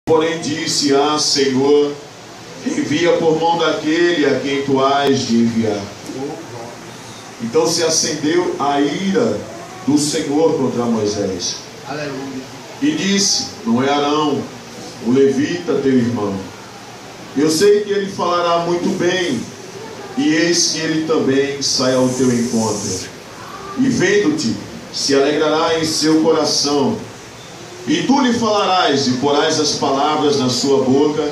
Porém disse: Ah, Senhor, envia por mão daquele a quem tu has de enviar. Então se acendeu a ira do Senhor contra Moisés. Aleluia. E disse: Não é Arão, o levita, teu irmão. Eu sei que ele falará muito bem, e eis que ele também sai ao teu encontro. E vendo-te, se alegrará em seu coração. E tu lhe falarás, e porás as palavras na sua boca,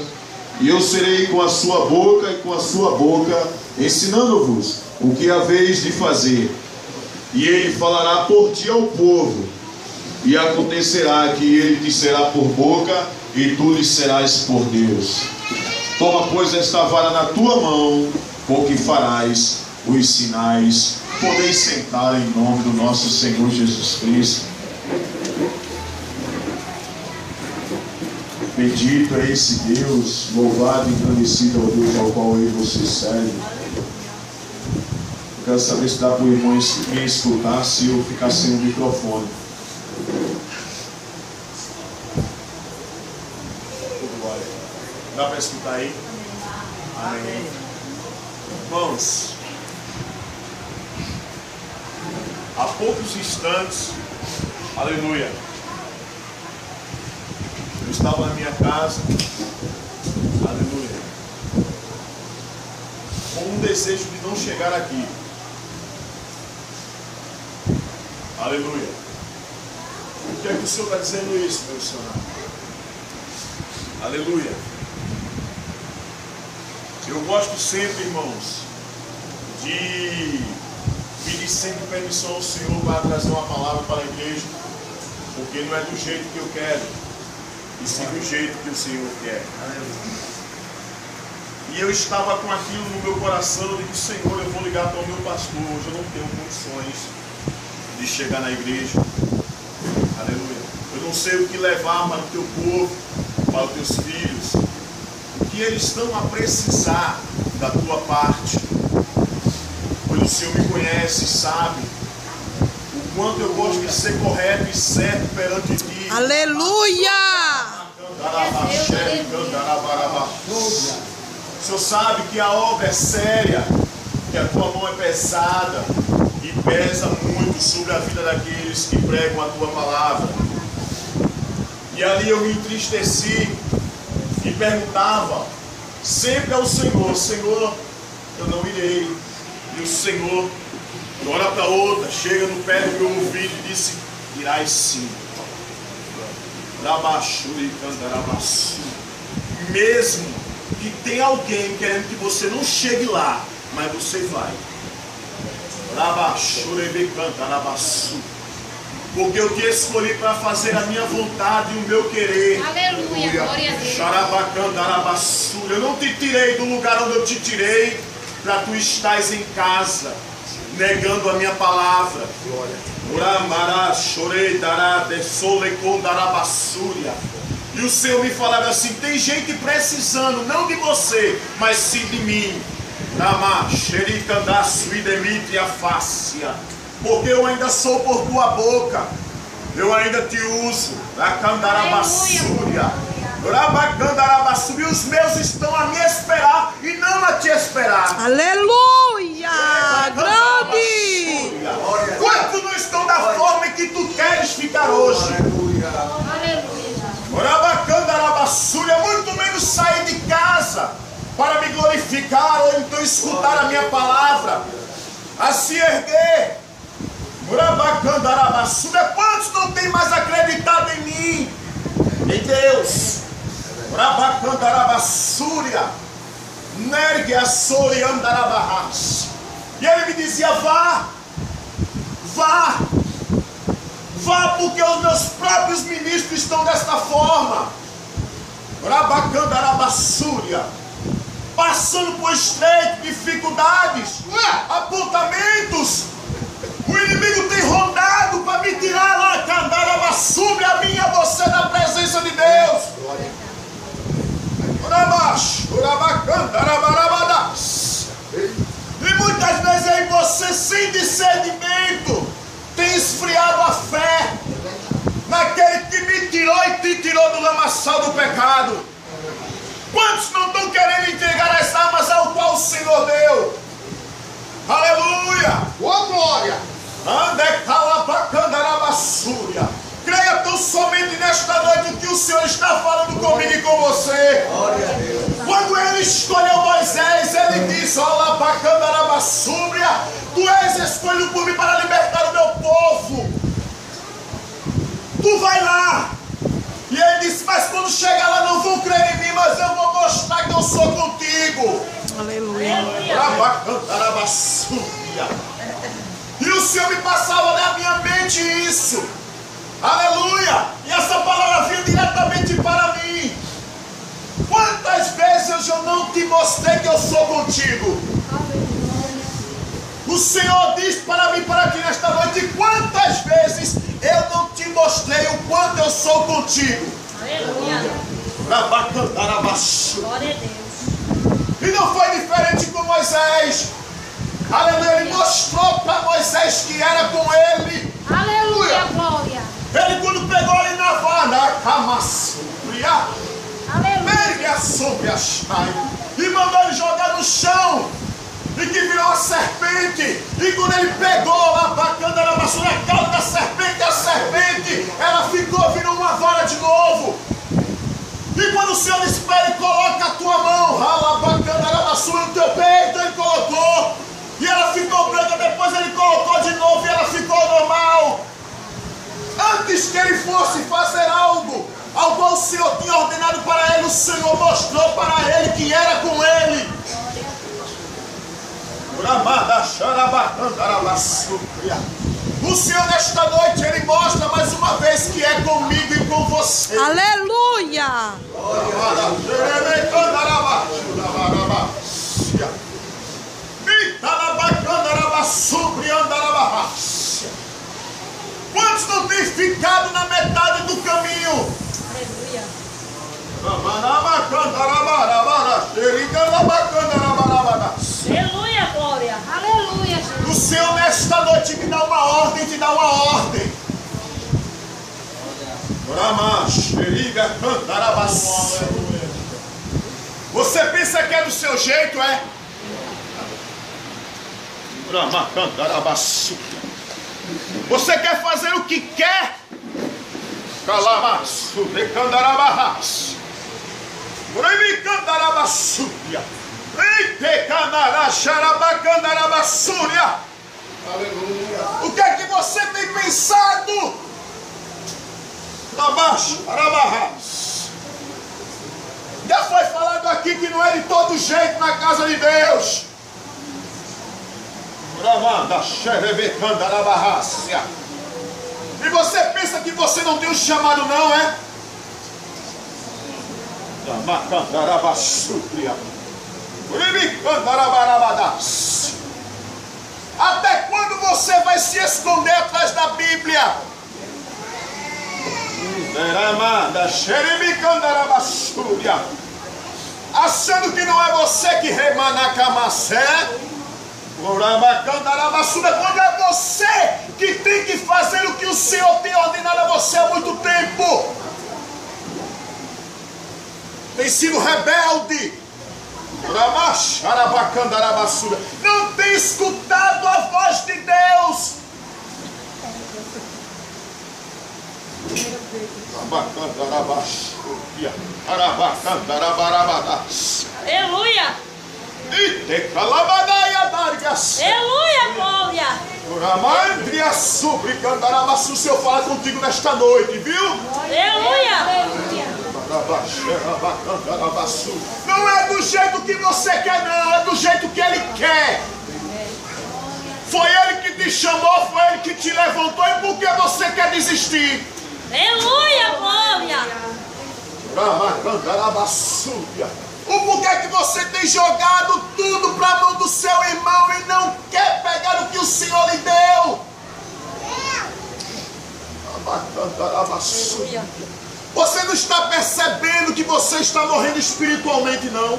e eu serei com a sua boca e com a sua boca, ensinando-vos o que haveis de fazer. E ele falará por ti ao povo, e acontecerá que ele te será por boca, e tu lhe serás por Deus. Toma, pois, esta vara na tua mão, com que farás os sinais. Podeis sentar em nome do nosso Senhor Jesus Cristo. Bendito é esse Deus, louvado e engrandecido é o Deus ao qual eu e você serve. Eu quero saber se dá para o irmão me escutar, se eu ficar sem o microfone. Dá para escutar aí? Amém. Irmãos, há poucos instantes, aleluia, eu estava na minha casa, aleluia, com um desejo de não chegar aqui, aleluia. Por que é que o Senhor está dizendo isso, meu missionário? Aleluia. Eu gosto sempre, irmãos, de pedir sempre permissão ao Senhor para trazer uma palavra para a igreja, porque não é do jeito que eu quero, e sim do jeito que o Senhor quer. E eu estava com aquilo no meu coração, eu disse: Senhor, eu vou ligar para o meu pastor, hoje eu não tenho condições de chegar na igreja. Aleluia. Eu não sei o que levar para o teu povo, para os teus filhos, que eles estão a precisar da tua parte, pois o Senhor me conhece e sabe o quanto eu gosto de ser correto e certo perante ti. Aleluia! O Senhor sabe que a obra é séria, que a tua mão é pesada e pesa muito sobre a vida daqueles que pregam a tua palavra. E ali eu me entristeci e perguntava sempre ao Senhor: Senhor, eu não irei. E o Senhor, de uma hora para outra, chega no pé do meu ouvido e disse: irás sim. Mesmo que tenha alguém querendo que você não chegue lá, mas você vai. Porque eu te escolhi para fazer a minha vontade e o meu querer. Aleluia, glória a Deus. Eu não te tirei do lugar onde eu te tirei para tu estares em casa, negando a minha palavra. E o Senhor me falava assim: tem gente precisando, não de você, mas sim de mim. Porque eu ainda sou por tua boca, eu ainda te uso. E os meus estão a me esperar e não a te esperar. Aleluia! Grande! Quantos não estão da forma em que tu queres ficar hoje? Muito menos sair de casa para me glorificar ou então escutar a minha palavra, a se erguer. Quantos não tem mais acreditado em mim, em Deus? E ele me dizia: vá, vá, vá, porque os meus próprios ministros estão desta forma, passando por estreito, dificuldades, apontamentos. O inimigo tem rondado para me tirar lá, a mim e a você da presença de Deus. E muitas vezes aí você, sem discernimento, tem esfriado a fé naquele que me tirou e te tirou do lamaçal do pecado? Quantos não estão querendo entregar as armas ao qual o Senhor deu? Aleluia! Ô glória! Creia tão somente nesta noite que o Senhor está falando comigo e com você. Quando ele escolheu Moisés, ele disse: tu és escolhido por mim para libertar o meu povo. Tu vai lá. E ele disse: mas quando chegar lá não vão crer em mim, mas eu vou mostrar que eu sou contigo. Aleluia. E o Senhor me passava na minha mente isso. Aleluia. E essa palavra vinha diretamente para mim. Quantas vezes eu não te mostrei que eu sou contigo? O Senhor diz para mim, para ti nesta noite: quantas vezes eu não te mostrei o quanto eu sou contigo? Aleluia. Glória a Deus. E não foi diferente com Moisés. Aleluia. Ele mostrou para Moisés que era com ele. Aleluia, glória. Ele quando pegou ali na vara, e mandou ele jogar no chão, e que virou uma serpente. E quando ele pegou lá bacana na vassoura, a cauda da serpente, a serpente, ela virou uma vara de novo. E quando o Senhor disse para ele: coloca a tua mão, rala bacana na vassoura no teu peito, ele colocou, e ela ficou branca. Depois ele colocou de novo e ela ficou normal. Antes que ele fosse fazer algo ao qual o Senhor tinha ordenado para ele, o Senhor mostrou para ele que era com ele. O Senhor nesta noite, ele mostra mais uma vez que é comigo e com você. Aleluia. Quantos não têm ficado na metade do caminho? Aleluia, glória. Aleluia, Jesus. O Senhor nesta noite te dá uma ordem, te dá uma ordem. Você pensa que é do seu jeito, é? Você quer fazer o que quer? O que é que você tem pensado? Já foi falado aqui que não é de todo jeito na casa de Deus. E você pensa que você não tem um chamado, não é? Até quando você vai se esconder atrás da Bíblia? Achando que não é você que remana camacé? Quando é você que tem que fazer o que o Senhor tem ordenado a você há muito tempo. Tem sido rebelde. Não tem escutado a voz de Deus. Aleluia. Aleluia, glória. O Senhor fala contigo nesta noite, viu? Aleluia. Não é do jeito que você quer, não. É do jeito que Ele quer. Foi Ele que te chamou, foi Ele que te levantou. E por que você quer desistir? Aleluia, glória. O porquê que você tem jogado tudo para a mão do seu irmão e não quer pegar o que o Senhor lhe deu? Você não está percebendo que você está morrendo espiritualmente, não?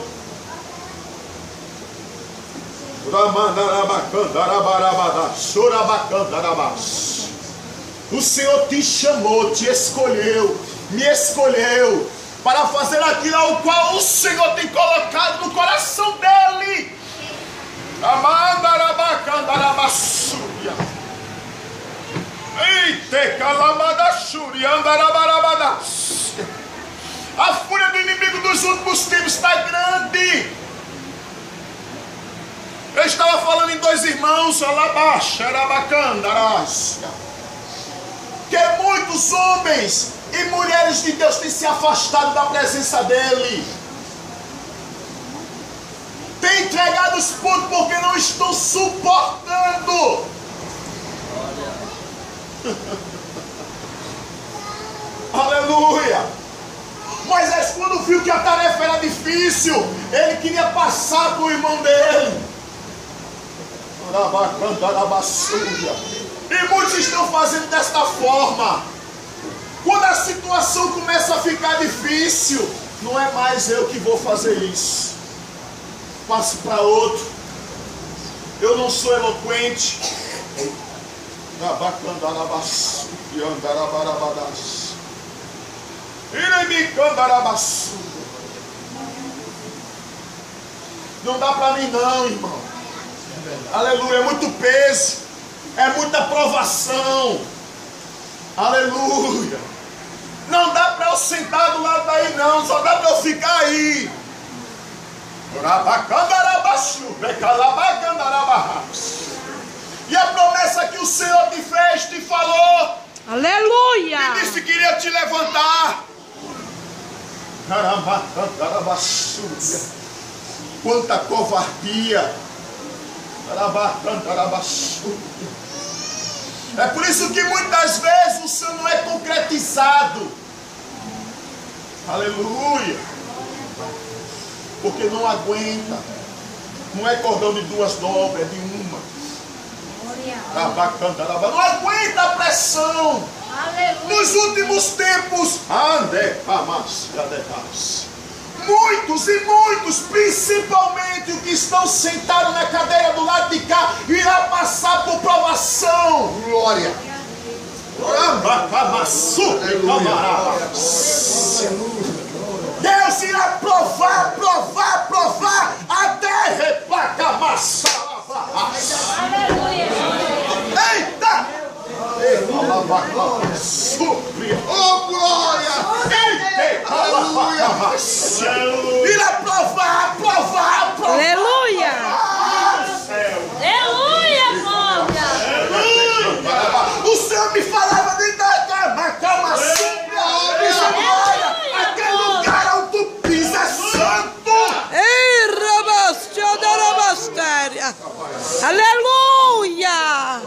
O Senhor te chamou, te escolheu, me escolheu para fazer aquilo ao qual o Senhor tem colocado no coração dele. Amandarabacandarabassuria. Eite calabadassuria andarabarabadas. A fúria do inimigo dos últimos tempos está grande. Eu estava falando em dois irmãos, que muitos homens e mulheres de Deus têm se afastado da presença dele. Têm entregado os pontos porque não estão suportando. Aleluia. Moisés, quando viu que a tarefa era difícil, ele queria passar para o irmão dele. E muitos estão fazendo desta forma. Quando a situação começa a ficar difícil, não é mais eu que vou fazer isso. Passo para outro. Eu não sou eloquente. Não dá para mim não, irmão. Aleluia, é muito peso, é muita provação. Aleluia. Não dá para eu sentar do lado daí não, só dá para eu ficar aí. E a promessa que o Senhor te fez, te falou. Aleluia. E disse que iria te levantar. Quanta covardia. É por isso que muitas vezes o Senhor não é concretizado. Aleluia. Porque não aguenta. Não é cordão de duas dobras, é de uma. Não aguenta a pressão. Aleluia. Nos últimos tempos, muitos e muitos, principalmente os que estão sentados na cadeira do lado de cá, irá passar por provação. Glória. Deus irá provar até replacamassar. Aleluia. Eita! Oh, glória! Aleluia! Irá provar! Aleluia. Aleluia, glória. O Senhor me falava dentro da cama sempre. Olha, aquele lugar onde tu pisa é santo. Ei, Rabastia da Rabastéria. Aleluia.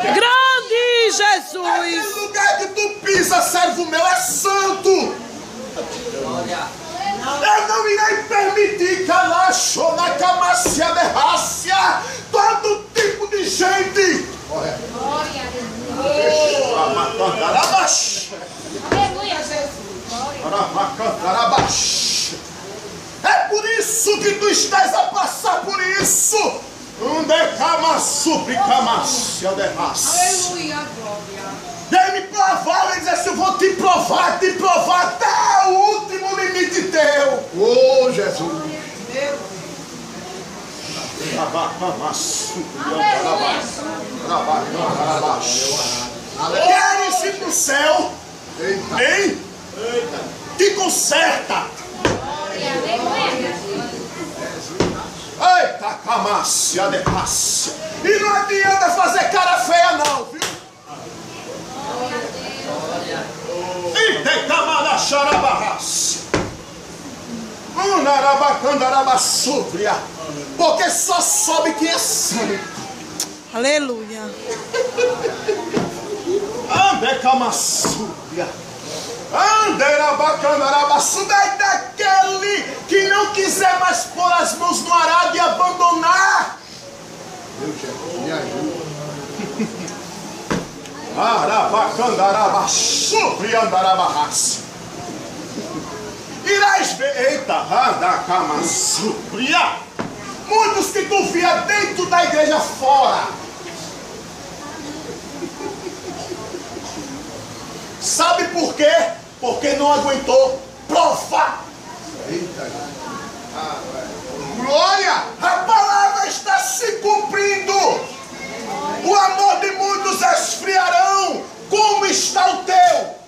Grande Jesus. Aquele lugar que tu pisa, servo meu, é santo. Eu não irei permitir que a laxo na camácia derrácia todo tipo de gente. Glória. É por isso que tu estás a passar por isso. Aleluia, glória. Ele me provava, ele disse assim: eu vou te provar até o último limite teu. Oh, Jesus. Queres ir para o céu? Hein? Te conserta. Eita, camácia de rácia. E não adianta fazer cara feia não, viu? Eita, camada xarabarrácia. Unarabacandarabasúbria. Porque só sobe quem é santo. Aleluia. Andecamassúbria. Anderabacandarabasúbria. É daquele que não quiser mais pôr as mãos no arado e abandonar. Deus, me ajuda. Arabacandarabasúbria. Andarabarrácia. Irás ver, eita, Radacamassúbria. Muitos que tu via dentro da igreja fora. Sabe por quê? Porque não aguentou provar. Glória! A palavra está se cumprindo. O amor de muitos esfriarão. Como está o teu?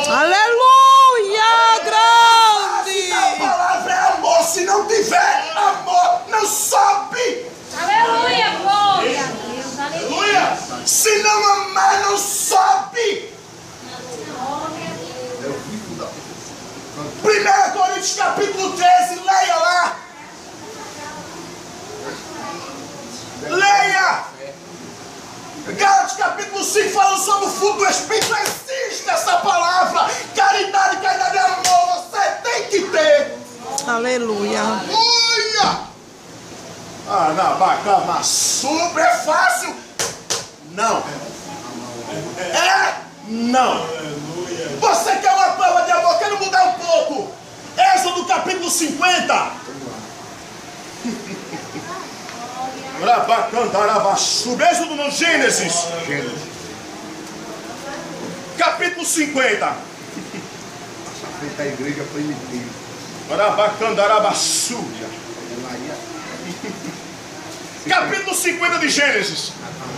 Aleluia, grande. A palavra é amor. Se não tiver amor, não sobe. Aleluia, glória a Deus. Aleluia. Se não amar, não sobe. 1 Coríntios capítulo 13, leia lá. Leia. Gálatas capítulo 5 fala sobre o fruto do Espírito. Existe essa palavra. Caridade é amor. Você tem que ter. Aleluia. Aleluia. Anabacamaçuba é fácil? Não. É? Não. Você quer uma prova de amor? Quero mudar um pouco. Êxodo capítulo 50. Êxodo no Gênesis. Capítulo 50. A igreja primitiva. Capítulo 50 de Gênesis,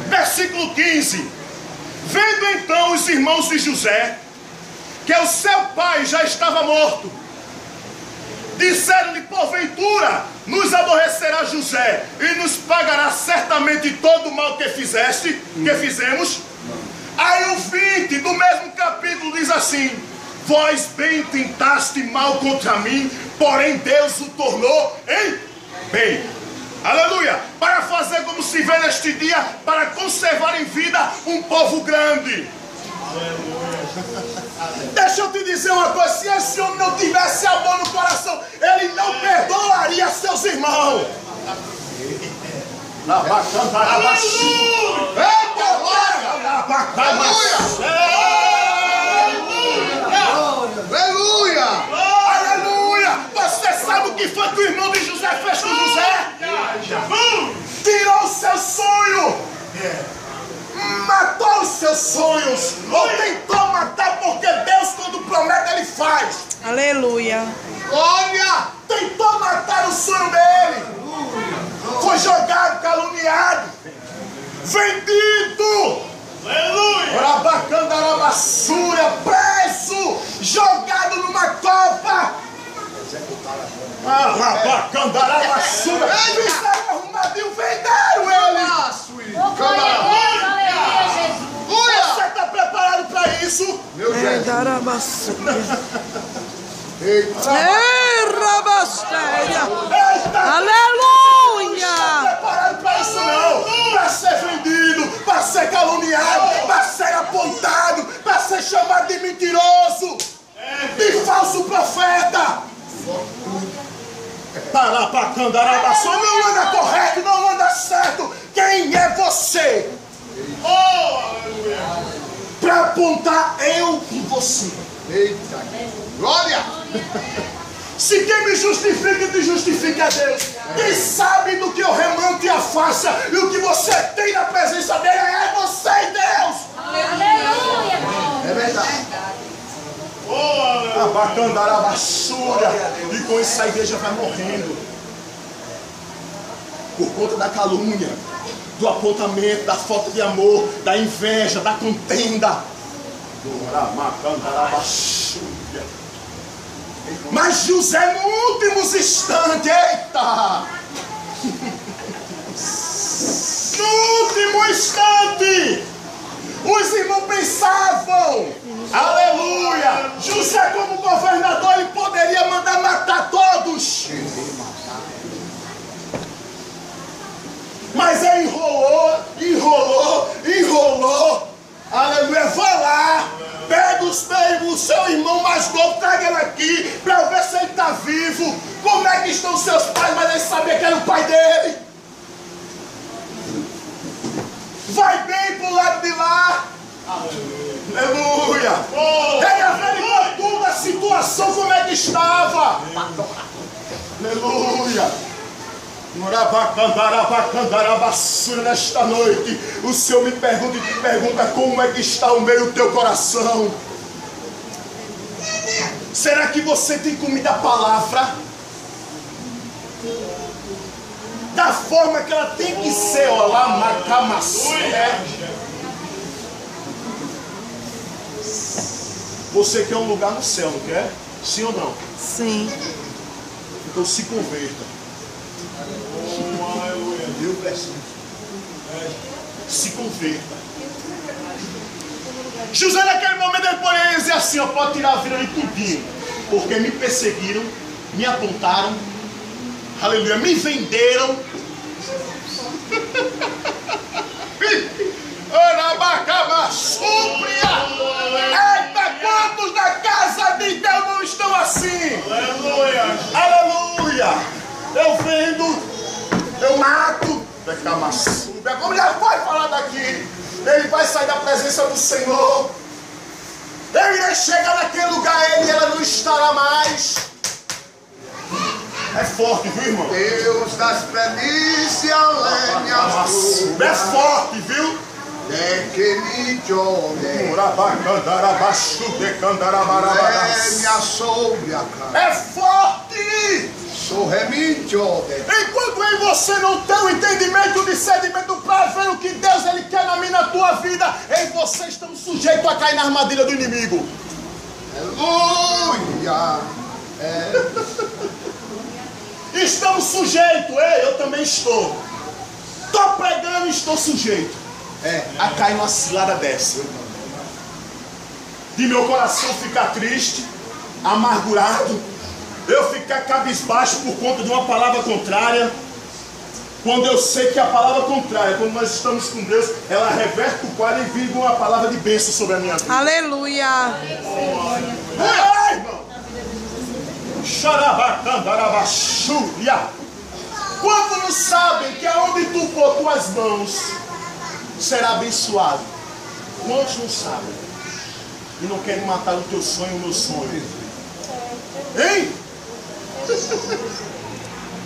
versículo 15. Vendo então os irmãos de José que o seu pai já estava morto, disseram-lhe: porventura nos aborrecerá José e nos pagará certamente todo o mal que fizemos. Aí o 20 do mesmo capítulo diz assim: vós bem tentaste mal contra mim, porém Deus o tornou em bem. Aleluia! Para fazer como se vê neste dia, para conservar em vida um povo grande. Deixa eu te dizer uma coisa: se esse homem não tivesse amor no coração, ele não perdoaria seus irmãos. Aleluia! Aleluia! Você sabe o que foi que o irmão de José fez com José? Tirou o seu sonho, matou os seus sonhos, ou tentou matar, porque Deus, quando promete, ele faz. Aleluia. Olha, tentou matar o sonho dele, foi jogado, caluniado, vendido. Aleluia! Rabacandarabassura, preso, jogado numa copa. Rabacandarabassura, fizeram arrumadinho, venderam ele. Glória a Deus. Aleluia, Jesus. Você está preparado para isso? Meu Jesus. Aleluia. Não está preparado para isso não. Para ser vendido, para ser caluniado, para ser apontado, para ser chamado de mentiroso, de falso profeta. Não anda correto, não anda certo. Quem é você para apontar eu em você? Eita. Glória! Se quem me justifica, te justifica a Deus. Quem sabe do que eu remanto e a faça e o que você tem na presença dele é você e Deus. Aleluia. É verdade. Abacandarabassura. E com isso a igreja vai morrendo por conta da calúnia, do apontamento, da falta de amor, da inveja, da contenda. Mas José, no último instante, eita! No último instante, os irmãos pensavam, aleluia, José como governador, ele poderia mandar matar todos. Mas ele enrolou, aleluia, vai lá, pega o seu irmão mais novo, traga ele aqui, para ver se ele está vivo. Como é que estão os seus pais? Mas ele sabia que era o pai dele. Vai bem pro lado de lá. Aleluia. Ele averiguou tudo, a situação como é que estava. Aleluia. Nesta noite, o Senhor me pergunta e te pergunta como é que está o meio do teu coração. Será que você tem comido a palavra da forma que ela tem que ser? Olá, macamassé. Você quer um lugar no céu, não quer? Sim ou não? Sim. Então se converta. Deus preciso. Se converta. José naquele momento ele poderia dizer assim, ó, pode tirar a vida de tudinho, porque me perseguiram, me apontaram, aleluia, me venderam. Eita, quantos na casa de Deus não estão assim? Aleluia. Aleluia. Eu vendo, eu mato. Como já foi falado aqui, ele vai sair da presença do Senhor. Ele vai chegar naquele lugar, ela não estará mais. É forte, viu, irmão? Deus das planícies, é forte, viu? é que me jove, é forte. Enquanto em você não tem o entendimento, o discernimento para ver o que Deus ele quer na minha na tua vida, em você estamos sujeitos a cair na armadilha do inimigo. Aleluia. Estamos sujeitos, eu também estou. Estou pregando e estou sujeito a cair numa cilada dessa. De meu coração ficar triste, amargurado, eu ficar cabisbaixo por conta de uma palavra contrária. Quando eu sei que a palavra contrária, quando nós estamos com Deus, ela reverte o quadro e vira uma palavra de bênção sobre a minha vida. Aleluia. Irmão. Quantos não sabem que aonde tu pôr tuas mãos será abençoado? Quantos não sabem? E não querem matar o teu sonho, o meu sonho? Hein?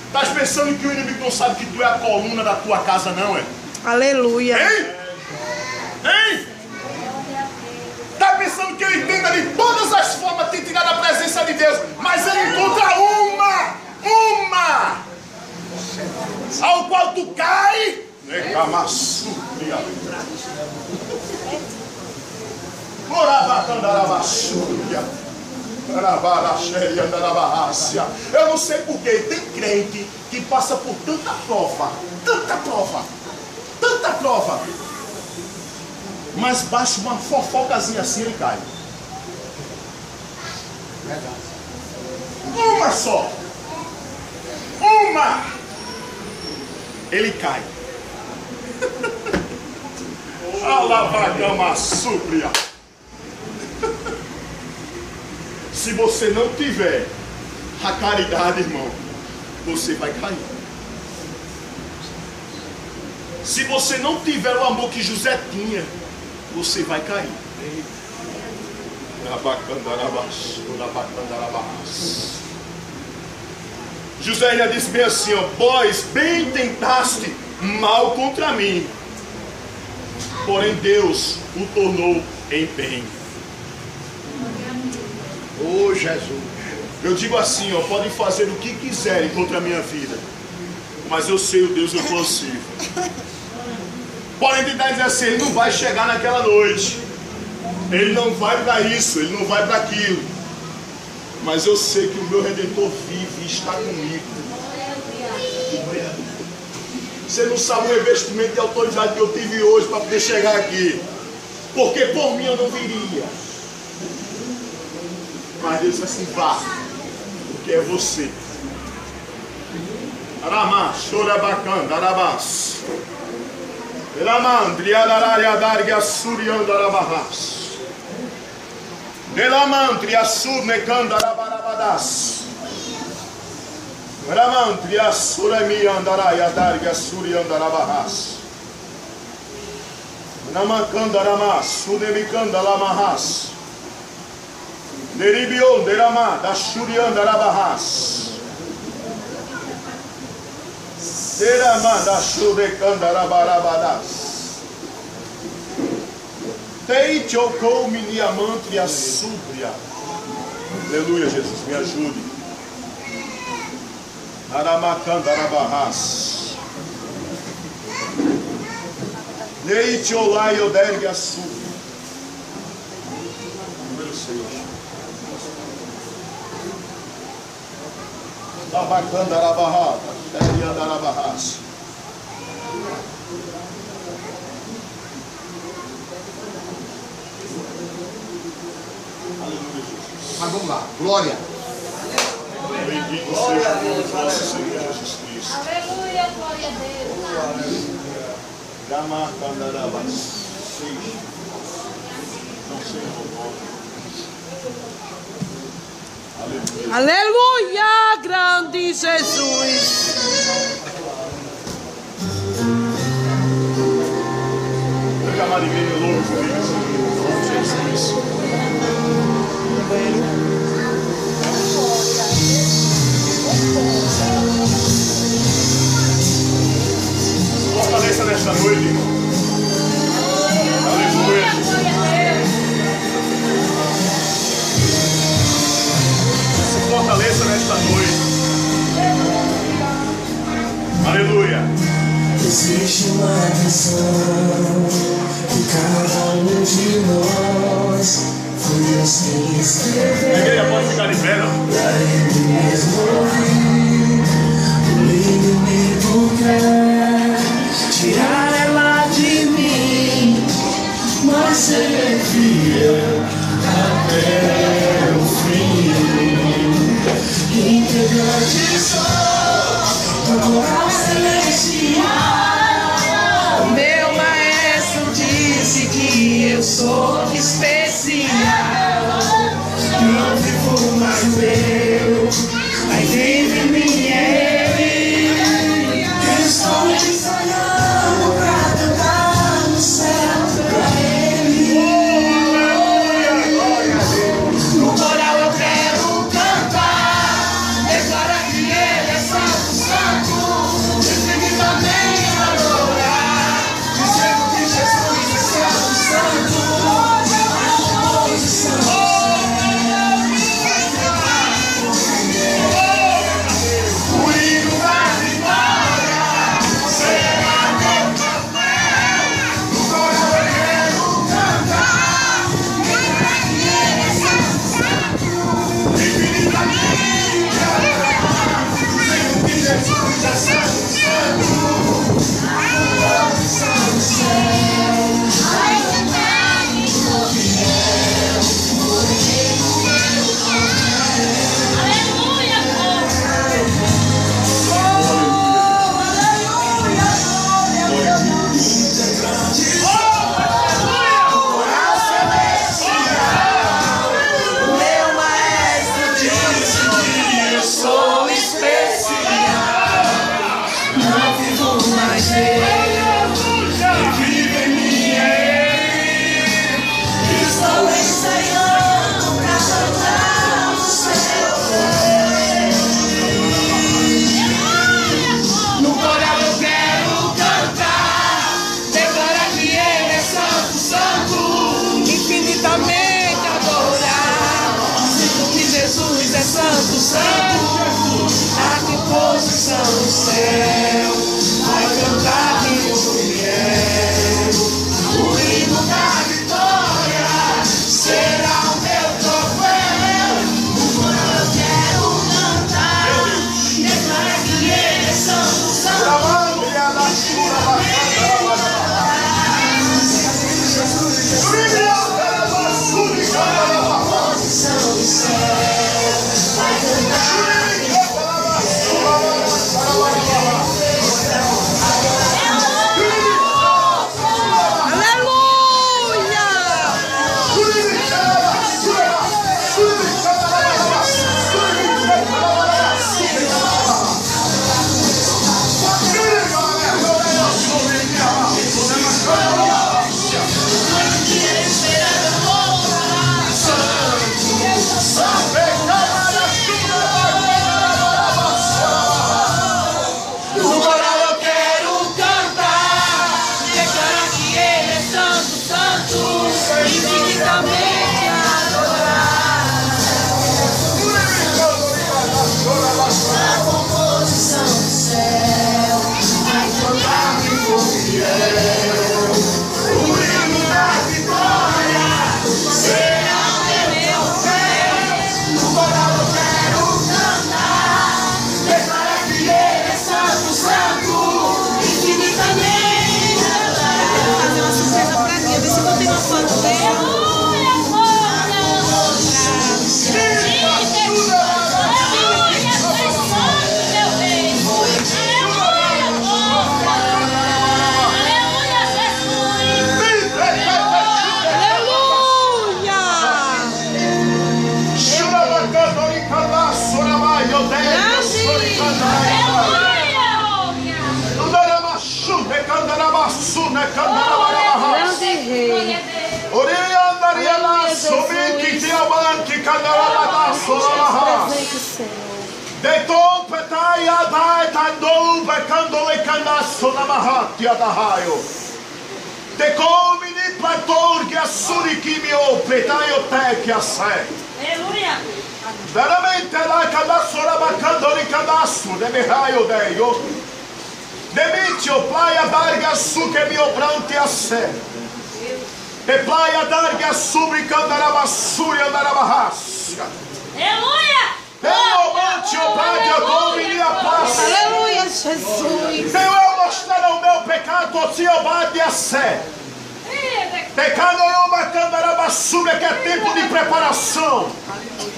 Estás pensando que o inimigo não sabe que tu é a coluna da tua casa, não é? Aleluia. Hein? Hein? Está pensando que ele tenta de todas as formas te tirar da presença de Deus, mas ele encontra uma ao qual tu cai. Eu não sei porquê, tem crente que passa por tanta prova, mas baixa uma fofocazinha assim ele cai. Uma só. Ele cai. Alavagamasuria. Se você não tiver a caridade, irmão, você vai cair. Se você não tiver o amor que José tinha, você vai cair. José ainda disse bem assim, ó, pois bem tentaste mal contra mim, porém Deus o tornou em bem. Oh Jesus. Eu digo assim, ó, podem fazer o que quiserem contra a minha vida, mas eu sei o Deus eu consigo. Podem tentar dizer assim, ele não vai chegar naquela noite, ele não vai para isso, ele não vai para aquilo, mas eu sei que o meu Redentor vive e está comigo. Você não sabe o investimento de autoridade que eu tive hoje para poder chegar aqui, porque por mim eu não viria. Mas Deus disse assim, vá, porque é você. Aramá, chorabacanda, arabás. Elamandria, darariadarga, surianda, arabahás. Nelamandria, surnecanda, arabarabadas. Elamandria, suremianda, darariadarga, surianda, arabahás. Namakanda, aramás, sunemicanda, lamahás. Neribion, derama, da shurianda, arabahás. Teichocou miniamantria súbria. Aleluia, Jesus, me ajude. Aramacandarabahas. Neitiolai odergue súbria. Número 6. Labacandarabahas. Teriandarabahas. Mas vamos lá, glória. Bendito seja o nome do nosso Senhor Jesus Cristo. Aleluia, glória a Deus. Gamacandarabas. 6. Não sei o nome. Aleluia. Aleluia, grande Jesus. Pega a Marinha louco comigo, Jesus. Fortaleça nesta noite, irmão. Aleluia. Se fortaleça nesta noite. Aleluia. Existe uma canção que cada um de nós foi Deus quem A escreveu. igreja pode ficar de pé, não? Pra ele mesmo ouvir, o inimigo quer tirar ela de mim, mas ele é fiel até o fim. Integrante sou, moral celestial. Meu maestro disse que eu sou especial. Não vivo mais eu, mas dentro de mim é ele. Eu estou ensaiando pra cantar no céu pra ele. No coral eu quero cantar, declara que ele é santo, santo, infinitamente adorar, dizendo que Jesus é santo, santo, a composição. Santo, santo, a composição do céu vai cantar que eu quero. O hino da vitória será o meu troféu. O coral eu quero cantar, declara que ele é santo, santo. Grande Rei. Presente, Senhor. Deton petai adai tandou becando e canasso na mahatia da raio. Decom mini plator que assuri que me o petai o te que a sé. Aleluia. Veramente la canasso na bacando e canasso de me raio deio. Demitio plaia darga su que me obrante a sé. De plaia darga subricando na bassura da barraça. Aleluia. Aleluia, Jesus. Deus eu mostrar o meu pecado, se eu bate a sé. Pecado eu bacando a rabassúbia, que é tempo de preparação.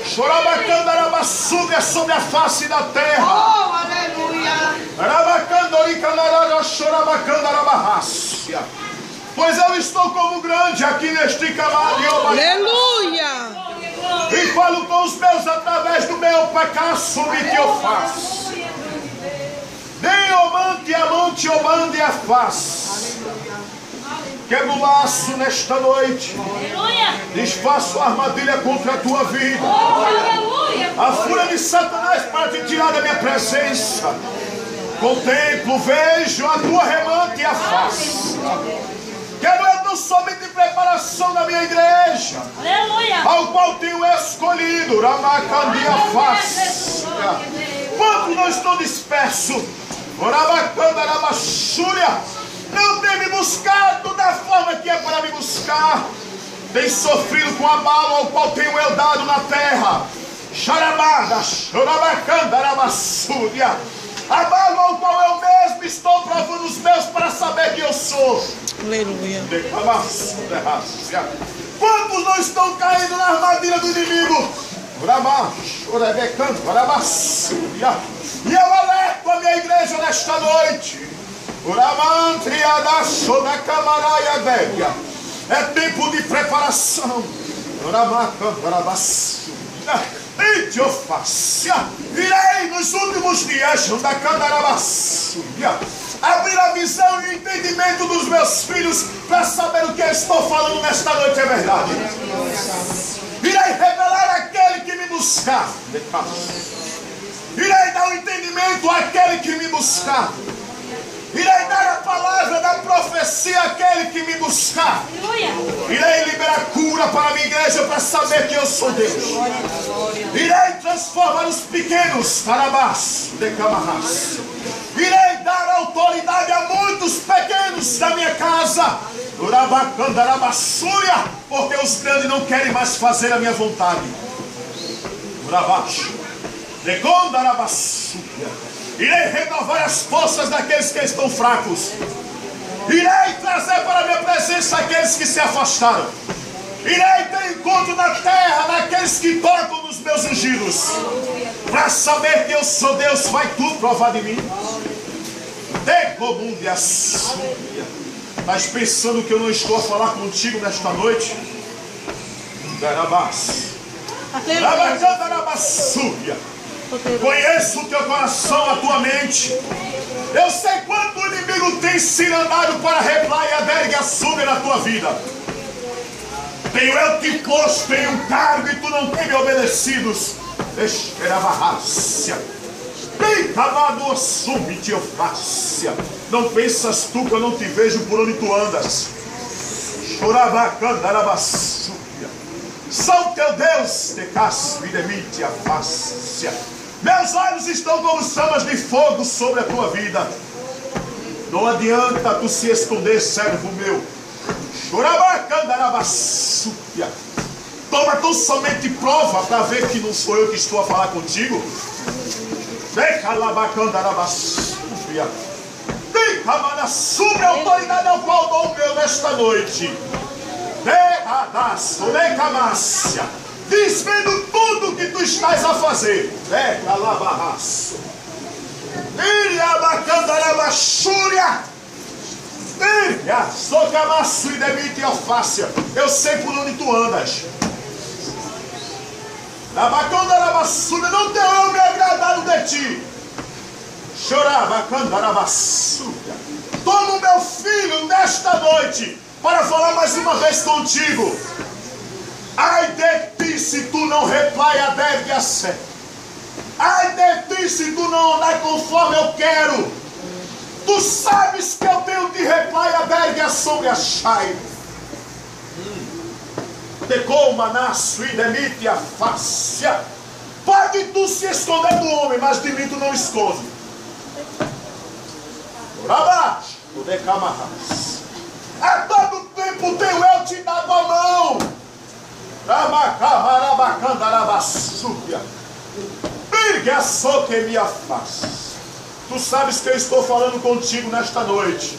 Chorabacando a rabassúbia sobre a face da terra. Oh, aleluia. Rabacando oricanarara, chorabacando a rabarrácia. Pois eu estou como grande aqui neste cavalo. Aleluia. E falo com os meus através do meu pecado sobre que eu faço. Nem omante, amante, omande a face. Quebro o laço nesta noite. Desfaço a armadilha contra a tua vida. A fúria de Satanás para te tirar da minha presença. Contemplo, vejo a tua remante e a face. Quero eu não somente preparação da minha igreja, ao qual tenho escolhido, Ramacandia face. Quantos não estão dispersos? Orabacanda, Rabaxúria, não tem me buscado da forma que é para me buscar. Tem sofrido com a bala ao qual tenho eu dado na terra. Xarabada, Chorabacanda, Rabaxúria. A bala ao qual eu mesmo estou provando os meus para saber que eu sou. Aleluia. Quantos não estão caindo na armadilha do inimigo? E eu alerto a minha igreja nesta noite. É tempo de preparação. Virei nos últimos dias abrir a visão e o entendimento dos meus filhos para saber o que eu estou falando nesta noite é verdade. Irei revelar aquele que me buscar. Irei dar o entendimento àquele que me buscar. Irei dar a palavra da profecia àquele que me buscar. Irei liberar cura para a minha igreja para saber que eu sou Deus. Irei transformar os pequenos carabás de camarás. Irei dar autoridade a muitos pequenos da minha casa. Porque os grandes não querem mais fazer a minha vontade. Irei renovar as forças daqueles que estão fracos. Irei trazer para a minha presença aqueles que se afastaram. Irei ter encontro na terra naqueles que tocam nos meus ungidos. Para saber que eu sou Deus, vai tu provar de mim. Estás pensando que eu não estou a falar contigo nesta noite? Conheço o teu coração, a tua mente. Eu sei quanto o inimigo tem cirandado para replar e adergue a sube na tua vida. Tenho eu te posto em um cargo e tu não tem me obedecido. Não pensas tu que eu não te vejo por onde tu andas. São teu Deus, te casco e demite a face. Meus olhos estão como chamas de fogo sobre a tua vida. Não adianta tu se esconder, servo meu. Toma tão somente prova para ver que não sou eu que estou a falar contigo. Sobre a autoridade ao qual dou o meu nesta noite. Desvendo tudo que tu estás a fazer. Socamaço e demite alfácia. Eu sei por onde tu andas. Não tenho eu me agradado de ti. Tu Como meu filho, nesta noite, para falar mais uma vez contigo. Ai de ti se tu não reply a deve a sé. Ai de ti se tu não andar conforme eu quero. Tu sabes que eu tenho de reply a deve sobre a chai. Decou manasso e demite a fácia. Pode tu se esconder do homem, mas de mim tu não esconde. Rabash, o decamarras. A todo tempo tenho eu te dado a mão. Ramacamarabacandarabassúbia. Birga só que me afasta. Tu sabes que eu estou falando contigo nesta noite.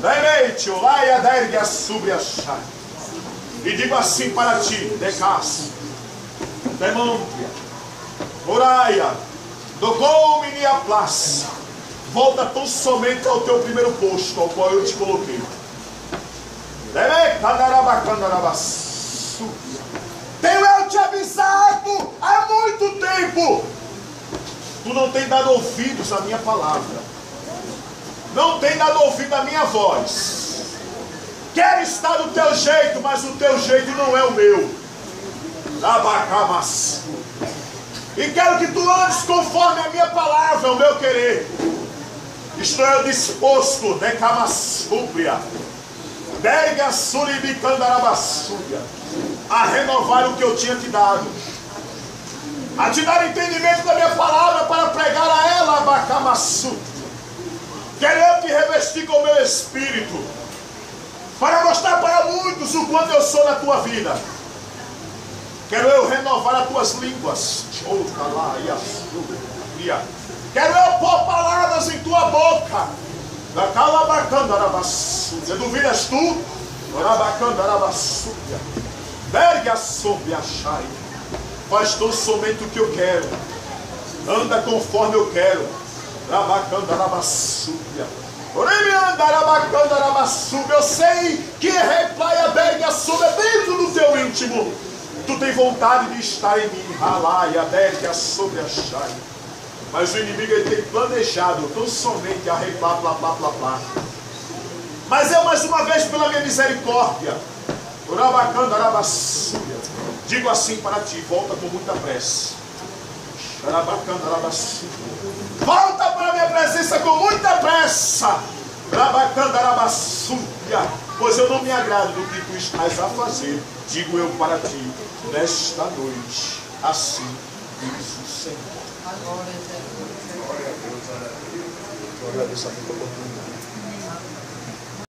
Demeite, olaia, derga, súbia, chai. E digo assim para ti, decas, demônia, oraia, dogou-me minha place. Volta tão somente ao teu primeiro posto, ao qual eu te coloquei. Tenho eu te avisado há muito tempo. Tu não tem dado ouvidos à minha palavra. Não tem dado ouvido à minha voz. Quero estar do teu jeito, mas o teu jeito não é o meu. E quero que tu andes conforme a minha palavra, o meu querer. Estou eu disposto, decamassúbia, dergasuribicandarabassúbia, a renovar o que eu tinha te dado. A te dar entendimento da minha palavra para pregar a ela, abacamassu. Quero eu te revestir com o meu espírito, para mostrar para muitos o quanto eu sou na tua vida. Quero eu renovar as tuas línguas. Quero eu pôr palavras em tua boca. Duvidas tu? Faz tu somente o que eu quero. Anda conforme eu quero. Eu sei que replaia berga sobre dentro do teu íntimo. Tu tem vontade de estar em mim. Ralaia berga sobre a chai. Mas o inimigo ele tem planejado tão somente a replá, plá, plá, plá, plá. Mas eu mais uma vez pela minha misericórdia. Digo assim para ti, volta com muita pressa. Volta para a minha presença com muita pressa. Pois eu não me agrado do que tu estás a fazer. Digo eu para ti, nesta noite. Assim diz o Senhor. Glória a Deus. Eu agradeço a tua oportunidade.